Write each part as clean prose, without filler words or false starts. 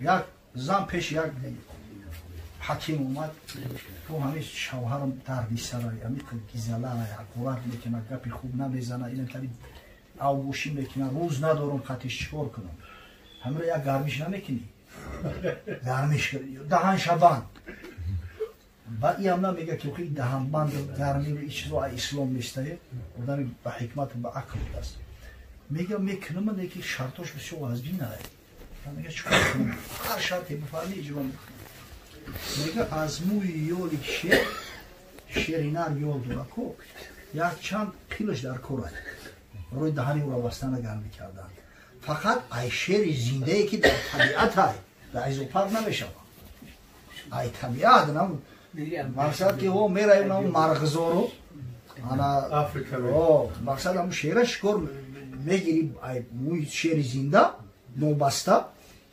یک زن پیش یک حکیم اومد تو همیشه شوهرم دردی سرای همیشه گیزله قرار میکنه گپی خوب نمیزنه این کلی آووشی میکنه روز ندارم خطیش چیکار کنم همه یک گرمیش نمیکنی گرمیش دهن شبان بعد این هم میگه که دهن بند گرمی رو ایچ رو اسلام میسته بودن به حکمت به عقل است میگه میکنم من یکی شرطش بسیار واضحی نه میگه چیکار کنم هر شرطی بفهمی اجرا میکنم میگه از موی یولی شیرینار یول داره کو یک چند کیلوش در کره روی دهانی او را وستانه گرمی کردن فقط ای شیر زنده ای که در طبیعت های در ایزوپر نمیشه ای طبیعت نمون مقصد که او میره اون مرغزارو انا مقصد همون شیرش کر میگیری موی شیر زنده نوبسته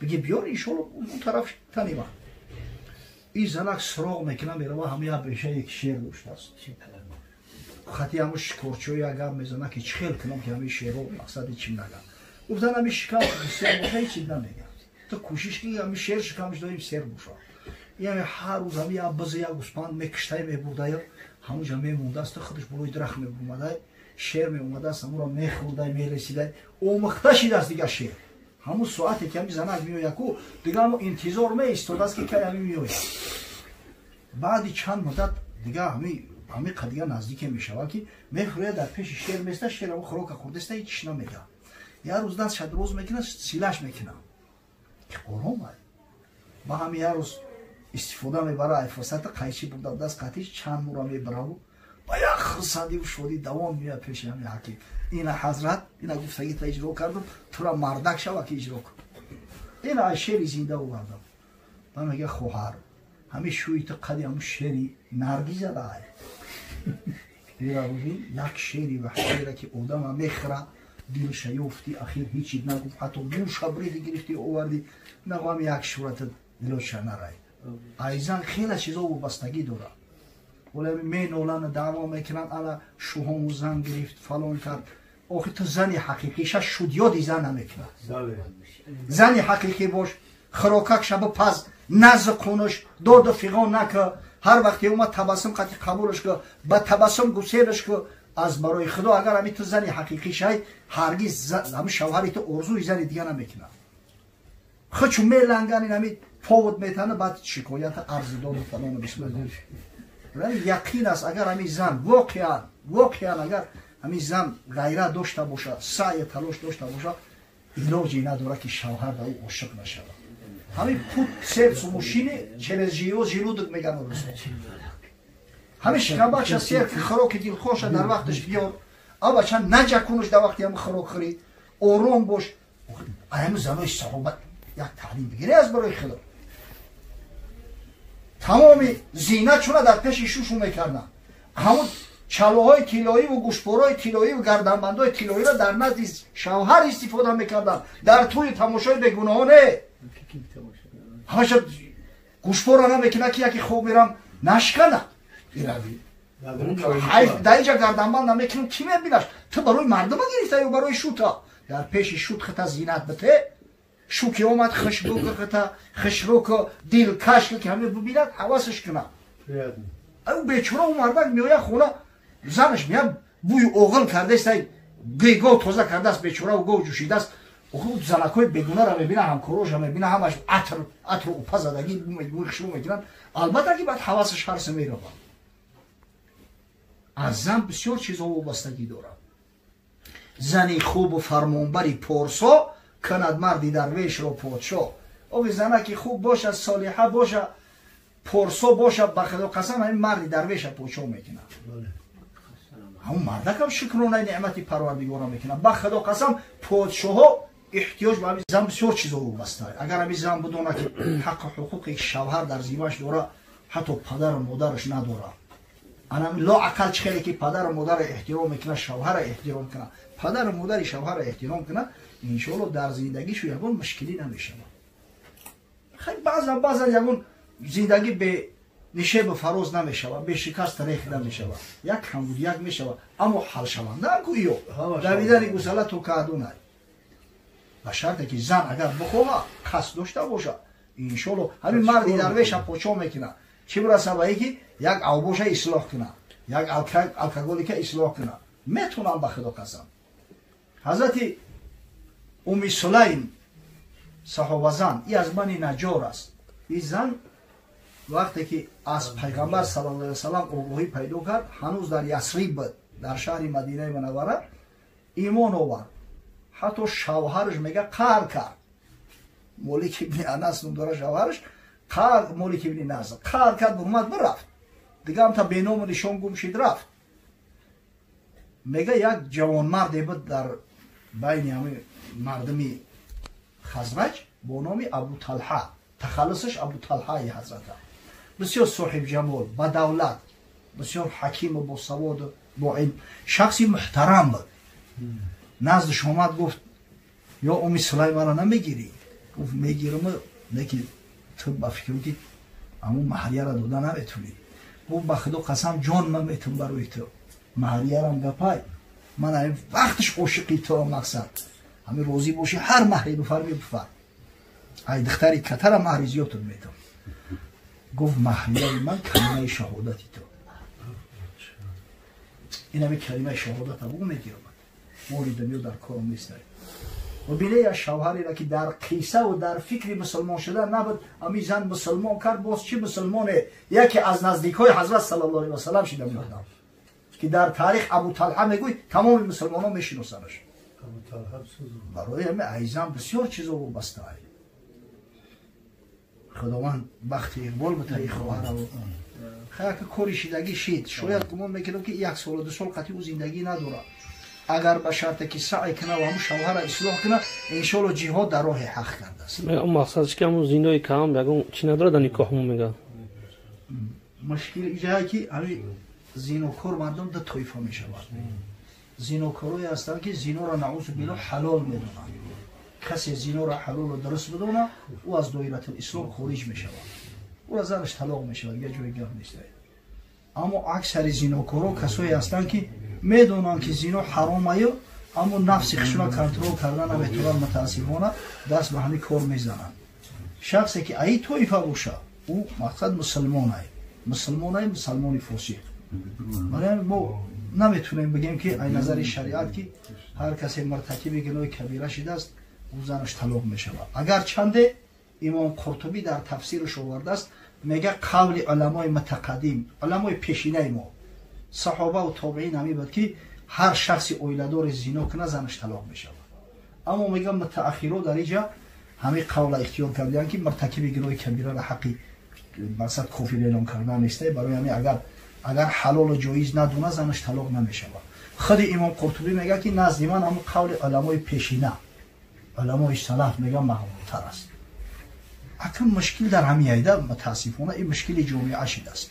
بگی بیار ایشالله اون طرف تنیمه این زنک سراغ میکنه میره و همه بشه یک شیر داشته است خطی همون شکرچوی اگر میزنه که چخیل کنم که همه شیر رو مقصد چیم نگم گفتن همه شکم سیر بوشه چیز نمیگم تو کوشش که همه شیر شکمش داریم سیر بوشه یعنی هر روز همه بزه یک گوسپند میکشته میبوده همونجا میمونده است خودش بروی درخت میبومده شیر میومده است همون را میخورده میرسیده او مختشیده است دیگه شیر همون ساعتی که همین زنک میوید کو دیگه همون انتظار میستود است که که همین میوید بعدی چند مدت دیگه همین قدیه نزدیک میشود که میخوره در پیش شیر میسته شیر همون خوراک خورده است هیچ نمیگه یه روز دست شد روز میکنه سیلش میکنه که قرآن باید با همین یه روز استفاده میبره فرصت قیچی بوده دست قطیش چند مورا میبره و با یک خصدی و شدی دوام میاد پیش همین حکیم این حضرت این گفتگی تا اجرا کردم تو را مردک شو که اجرا کن این شیری زنده آوردم من میگه خواهر همین شوی تو قدی همون شیری نرگیز داره دیره بودی یک شیری و شیره که آدم میخره دیل شیفتی اخیر هیچی نگفت حتی دو شبریدی گرفتی آوردی نگوهم یک شورت دلوش نرای ایزان خیلی چیزا وابستگی داره ولی می نولن دعوا میکنن انا شوهامو زن گرفت فلان کرد آخه تو زنی حقیقیش شد یادی زن نمیکنه زنی حقیقی باش خراکک شب پس نزد خونش داد و فیغان نکه هر وقتی اومد تبسم قطعی قبولش که با تبسم گسیلش که از برای خدا اگر همی تو زنی حقیقی شای هرگز همی شوهری تو ارزوی زنی دیگه نمیکنه خود چون میلنگن این همی پاود میتنه بعد شکایت عرض داد و فلان بسم الله یقین است اگر همی زن واقعا اگر همی زن غیره داشته باشه سعی تلاش داشته باشه علاجی نداره که شوهر در او عاشق نشود همین پود سرس و مشینی через желудок میگن روز همین شکمبخش سیر که خوراک دلخوش در وقتش بیار اما چند نجکنش در وقتی هم خوراک خورید آروم باش همین زنای صحابت یک تعلیم بگیره از برای خدا تمامی زینت شونه در پیش ایشون میکردن همون چلوهای طلایی و گوشتبرهای طلایی و گردنبندهای طلایی را در نزد شوهر استفاده میکردن در توی تماشای بیگناهانه همش گوشتبر را نمیکنه که یکی خوب میرم نشکنه در اینجا گردنبند نمیکنم کی میبینش تو برای مردم گرفته یا برای شوتا در پیش شوت خطا زینت بته شوکی اومد خشبوک خطا خشروک دیل کشک که همه ببیند حواسش کنه او بیچاره اون مردک میویه خونه زنش میاد بوی اوغل کرده است گیگو توزه کرده است بیچاره و گو جوشیده است خود زنکای بگونه را میبینه همکاروش را میبینه همش عطر اوپا زدگی بوی خشبو میکنن البته که بعد حواسش هرسه میره از زن بسیار چیزها وابستگی داره زنی خوب و فرمانبری پارسا کند مردی درویش را پادشاه او زنکی خوب باشه صالحه باشه پارسا باشه بخدا قسم همین مردی درویش پادشاه میکنه همون مردک هم شکرانه نعمتی پروردگار میکنه بخدا قسم پادشاه ها احتیاج به همین زن بسیار چیزها وابسته اگر همین زن بدونه که حق حقوق یک شوهر در زیباش داره حتی پدر و مادرش نداره انا لا عقل خیلی که پدر و مادر احترام میکنه شوهر احترام کنه پدر و مادر شوهر احترام کنه ان شاء الله در زندگیشو یگون مشکلی نمیشه خیلی بعضا یگون زندگی به نشه به فراز نمیشه به شکست ریخ نمیشه یک هم بود یک میشه اما حل شونده گویو دویدن گسله تو کادونه به شرطی که زن اگر بخواه قصد داشته باشه иншолло ҳамин марди дарвеша почо мекуна чӣ бураса ба ки як авбоша ислоҳ куна як алкоголика ислоҳ куна метунам ба худо қасам. ҳазрати уми сулайм саҳобазан и аз бани наҷор аст. и зан вақте ки аз пайғамбар саллаллоҳу алайҳи васалам огоҳӣ пайдо кард ҳанӯз дар ясриб буд дар шаҳри мадинаи мунаввара имон овард. ҳатто шавҳараш мега қаҳр кард. молик ибни анас ном дора шавҳараш молик ибни назр қаҳр кард омад бирафт дига ҳамта беному нишон гум шид рафт. мега як ҷавонмарде буд дар байни ҳамин мардами хазраҷ бо номи абу талҳа тахаллусаш абу талҳаи ҳазрата бисёр соҳибҷамол ба давлат бисёр ҳакиму босаводу боилм шахси муҳтарам буд. наздаш омад гуфт ё уми сулаймаро намегирӣ? гуфт мегирам лекин ту ба фикру ки амун маҳарияро дода наметунӣ. гуфт ба худо қасам ҷон наметун барои ту маҳариярам гапай ман ҳамин вақташ ошиқи туам мақсад ҳамин розӣ бошӣ ҳар маҳри буфарми буфар ай духтари катара маҳри зиёдтон метам. гуфт маҳрияи ман калимаи шаҳодати ту ин ҳамин калимаи шаҳодата бу мегирам моли дунё дар корам нестай. бинед аз шавҳареро ки дар қиссаву дар фикри мусулмон шудан набуд ҳамин зан мусулмон кард. боз чӣ мусулмоне яке аз наздикҳои ҳазрат саллаллоҳу алайҳи васалам шида меёдам ки дар таърих абу талҳа мегӯяд тамоми мусулмонон мешиносанаш. барои ҳамин айзан бисёр чизо вобаста ай. худованд бахти иқбол бутаи хоҳаро хаяка кори шидагӣ шид шояд гумон мекунам ки 1 солу 2 сол қатъи ӯ зиндагӣ надорад. агар ба шарте ки саъй куна ва ҳамун шавҳара ислоҳ куна иншоалло ҷиҳод дар роҳи ҳақ кардааст. мақсадш ки ҳамун зиндои калом ягон чӣ надорад дар никоҳмон мегӯяд. мушкили иҷае ки ҳамин зинокор мардум ду тоифа мешавад. зинокорое ҳастанд ки зиноро наъузу биллоҳ ҳалол медонанд. касе зиноро ҳалолу дуруст бидона ӯ аз доиратил ислом хориҷ мешавад. ӯ аз занаш талоқ мешавад я ҷои гап нест. аммо аксари зинокоро касое ҳастанд ки медонанд ки зино ҳаромаю аммо нафси хушро контрол карда наметавонанд. мутаассифона даст ба ҳамин кор мезананд. шахсе ки аи тоифа бошад ӯ мақсад мусулмонай мусулмони фосиқ. барои мо наметавонем бигем ки ай назари шариат ки ҳар касе муртакиби гуноҳи кабира шидааст ӯ занаш талоқ мешавад. агар чанде имом қуртубӣ дар тафсираш овардааст мега қавли уламои мутақаддим уламои пешинаи мо саҳобаву тобиин ҳамин буд ки ҳар шахси оиладори зино куна занаш талоқ мешавад. аммо мега мутаахиро дар инҷа ҳамин қавла ихтиёр карданд ки муртакиби гуноҳи кабирара ҳаққи мақсад кофир эълон кардан нестай. барои ҳамин агар ҳалолу ҷоиз надона занаш талоқ намешавад. худи имом қуртубӣ мега ки назди ман ҳамун қавли уламои пешина уламои салаф мега маъмултар аст. акам мушкил дар ҳамин айда мутаассифона ин мушкили ҷомеа шидааст.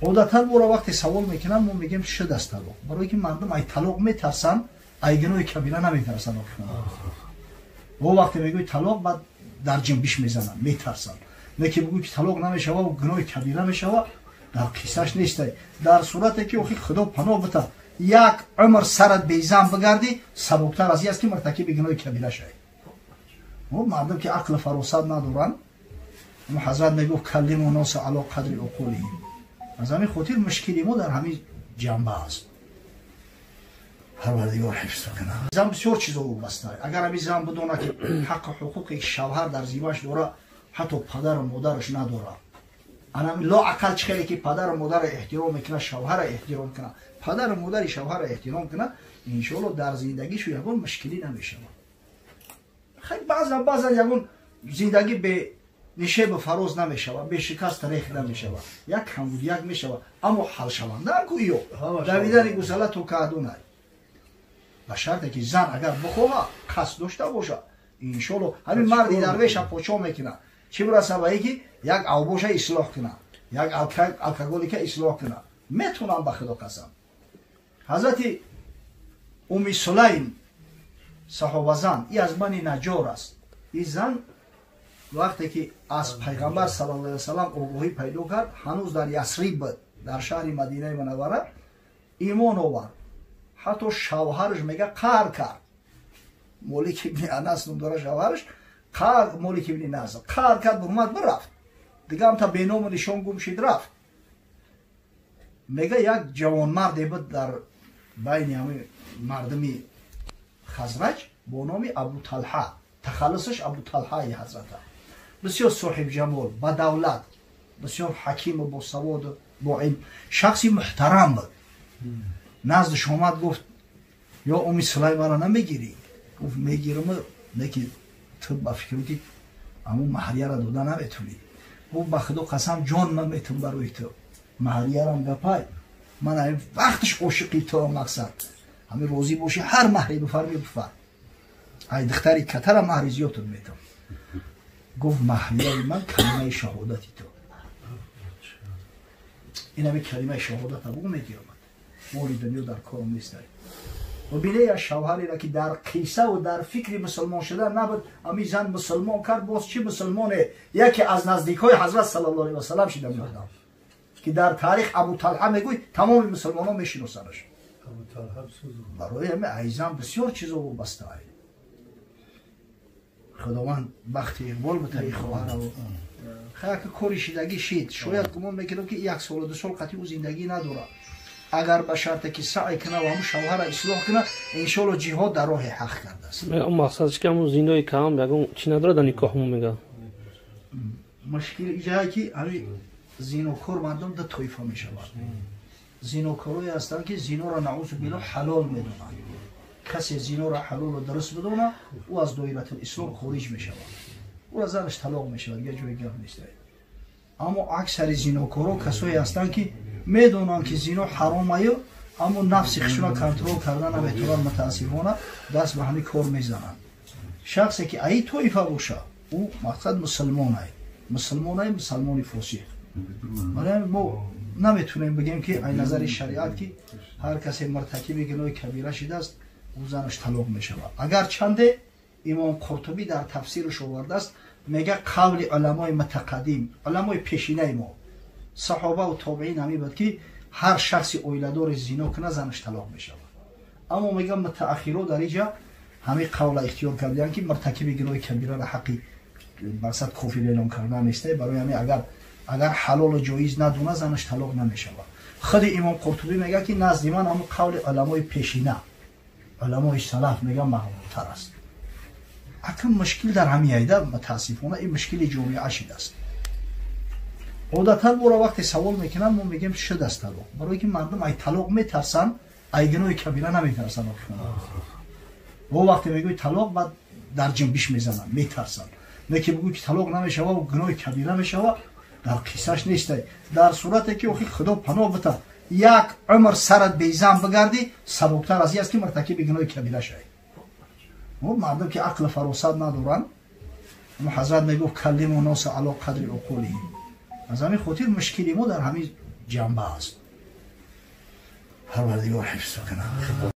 одатан моро вақте савол мекунанд мо мегем шуд аст талоқ. барое ки мардум ай талоқ метарсанд ай гуноҳи кабира наметарсанд. во вақте мегӯи талоқ баъд дар ҷинбиш мезананд метарсанд. не ки бигӯи ки талоқ намешава гуноҳи кабира мешава дар қиссаш нестай. дар сурате ки охи худо паноҳ бита як умр сарат безан бигарди сабуктар аз ин аст ки муртакиби гуноҳи кабира шавӣ. мардум ки ақлу фаросат надоранд ҳазрат мегӯфт каллиму носа ало қадри уқулиҳим. аз ҳамин хотир мушкили мо дар ҳамин ҷанба аст. парвардигор ҳифз кунад. зан бисёр чизо вобаста. агар ҳамин зан бидона ки ҳаққу ҳуқуқи шавҳар дар зиммааш дора ҳатто падару модараш надора. анами лоақал чӣ хеле ки падару модарро эҳтиром мекуна шавҳарро эҳтиром куна падару модари шавҳарро эҳтиром куна иншоалло дар зиндагишу ягон мушкилӣ намешавад. хеле баъзан ягон зиндагӣ бе нишебу фароз намешавад бе шикаст рех намешавад як камбуд як мешавад аммо ҳалшаванда гӯё давидани гусалату каъдунай ба шарте ки зан агар бихоҳад қасд дошта бошад иншоалло ҳамин марди дарвеша почо мекунад чӣ бураса ба ки як авбоша ислоҳ кунад як алкоголика ислоҳ кунад метунанд ба худо қасам. ҳазрати уми сулайм саҳобазан и аз бани наҷор аст. и зан вақте ки аз пайғамбар саллаллоҳу алайҳи васалам огоҳӣ пайдо кард ҳанӯз дар ясриб буд дар шаҳри мадинаи мунаввара имон овард. ҳатто шавҳараш мега қаҳр кард. молик ибни анас ном дора шавҳараш قار مولی که بینی نازل قار کرد اومد برفت دیگه هم تا بینام نشان گم شد رفت. میگه یک جوان مردی بود در بین همه مردمی خزرج با نام ابو طلحه، تخلصش ابو طلحه حضرت، بسیار صاحب جمال با دولت، بسیار حکیم و با سواد و با علم، شخصی محترم بود. نزدش اومد گفت یا امی سلیمان را نمیگیری؟ گفت میگیرم. نکی تو با فکر که امون مهریه را داده نمیتونی. گفت با خدا قسم جان نمیتون برای تو مهریه را بپای، من این وقتش عاشقی تو مقصد همین روزی باشی هر مهری بفرمی بفر، ای دختری کتر مهری زیادتون میتون. گفت مهریه من کلمه شهادتی تو، این همه کلمه شهادت بگو میگیرم مولی دنیا در کارم نیست. و بینه یا شوهری را که در قیصه و در فکر مسلمان شده نبود، امی زن مسلمان کرد. باز چی مسلمانه؟ یکی از نزدیکای حضرت صلی الله علیه و سلم شده میادم که در تاریخ ابو طلحه میگوید تمام مسلمان ها میشناسنش. برای همه ایزان بسیار چیزا رو بسته ای. خداوند بخت اقبال به طریق خواهر و خیلی که کاری شدگی شید. شاید گمان میکنم که یک سال و دو سال قطعی او زندگی نداره. اگر به شرط که سعی کنه و همون شوهر را اصلاح کنه انشالله جهاد در راه حق کرده است. اون مقصدش که همون زندای کام یکون چی نداره در نکاح میگه. مشکل اینجاست که همین زینوکار مردم دو طایفه میشود. زینوکارایی هستند که زینا را نعوذ بالله حلال میدونند. کسی زینا را حلال و درست بدونه او از دایره اسلام خارج میشود. او از زنش طلاق میشود، یه جای گپ نیست. اما اکثر زینوکارا کسایی هستند که میدونن که زینا حرامه، اما نفس خودشون کنترل کردن نمیتونن، متاسفانه دست به همین کار میزنن. شخصی که ای طایفه باشه او مقصد مسلمانی فاسق. برای ما نمیتونیم بگیم که این نظر شریعت که هر کسی مرتکب گناه کبیره شده است او زنش طلاق میشود. اگر چنده امام قرطبی در تفسیرش آورده است میگه قول علمای متقدم، علمای پیشینه ما صحابه و تابعین همی بود که هر شخصی اویلدار زنا کنه زنش طلاق میشود. اما میگم متأخرا در اینجا همه قول اختیار کردن که مرتکب گناه کبیره را حقی مقصد کافر اعلام کردن نیست. برای همین اگر حلال و جایز ندونه زنش طلاق نمیشود. خود امام قرطبی میگه که نزد من اما قول علمای پیشینه، علمای سلف میگم محمودتر است. اکنون مشکل در همین ایده متاسفانه این مشکل جامعه شده است. عادتا برای وقتی سوال میکنن ما میگیم شد است طلاق، برای که مردم ای طلاق میترسن، ای گناه کبیره نمیترسن. و وقتی میگوی طلاق بعد در جنبش میزنن، میترسن. نه که بگوی که طلاق نمیشه و گناه کبیره میشه در قصهش نیست. در صورتی که خدا پناه بده یک عمر سرت بیزن بگردی سبکتر از این است که مرتکب گناه کبیره شوی. مردم که عقل فراست ندارن، حضرت میگفت کلم الناس علی قدر عقولهم. از همین خاطر مشکلی ما در همین جنبه است. پروردگار حفظ کنه.